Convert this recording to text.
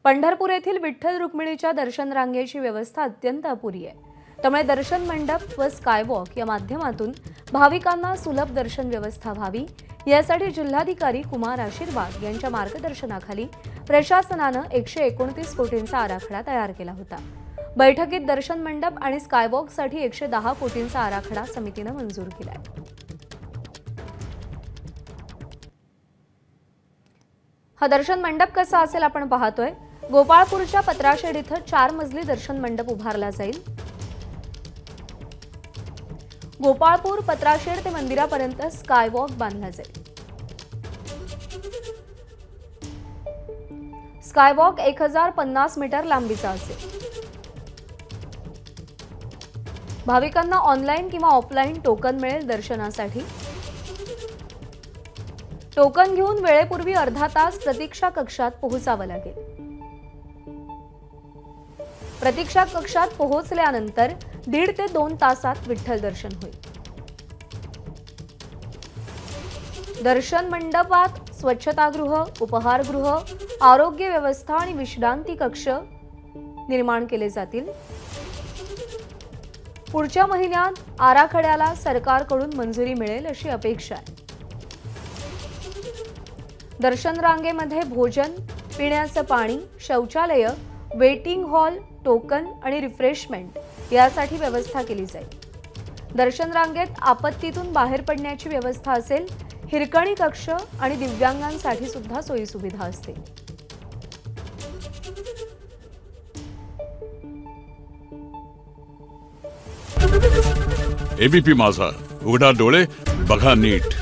पंढरपूर येथील विठ्ठल रुक्मिणीच्या दर्शन रांगेची व्यवस्था अत्यंत अपुरी आहे। त्यामुळे दर्शन मंडप व स्कायवॉक या माध्यमातून भाविकांना सुलभ दर्शन व्यवस्था व्हावी यासाठी जिल्हाधिकारी कुमार आशीर्वाद यांच्या मार्गदर्शनाखाली प्रशासनाने 129 कोटींचा आराखडा तयार केला होता। बैठकीत दर्शन मंडप आणि स्कायवॉकसाठी 110 कोटींचा आराखडा समितीने मंजूर केला आहे। हा दर्शन मंडप कसा असेल आपण पाहतोय। गोपाळपूरच्या पत्राशेड इथं 4 मजली दर्शन मंडप उभारला जाईल। गोपाळपूर पत्राशेड ते मंदिरापर्यंत स्कायवॉक बांधला जाईल। स्कायवॉक 1050 मीटर लांबीचा असेल। भाविकांना ऑनलाईन किंवा ऑफलाईन टोकन मिळेल। दर्शनासाठी टोकन घेऊन वेळेपूर्वी अर्धा तास प्रतीक्षा कक्षात पोहोचावं लागेल। प्रतीक्षा कक्षात पोहोचल्यानंतर 1.5 ते 2 तासात विठ्ठल दर्शन होईल। दर्शन मंडपात स्वच्छतागृह, उपहारगृह, आरोग्य व्यवस्था आणि विश्रांती कक्ष निर्माण केले जातील। पुढच्या महिन्यात आराखड्याला सरकारकडून मंजुरी मिळेल अशी अपेक्षा आहे। दर्शन रांगेमध्ये भोजन, पिण्याचं पाणी, शौचालय, वेटिंग हॉल, टोकन आणि रिफ्रेशमेंट यासाठी व्यवस्था केली जाईल। दर्शन रांगेत आपत्तीतून बाहेर पडण्याची व्यवस्था असेल। हिरकणी कक्ष आणि दिव्यांगांसाठी सुद्धा सोयी सुविधा असतील। एबीपी माझा, उघडा डोळे बघा नीट।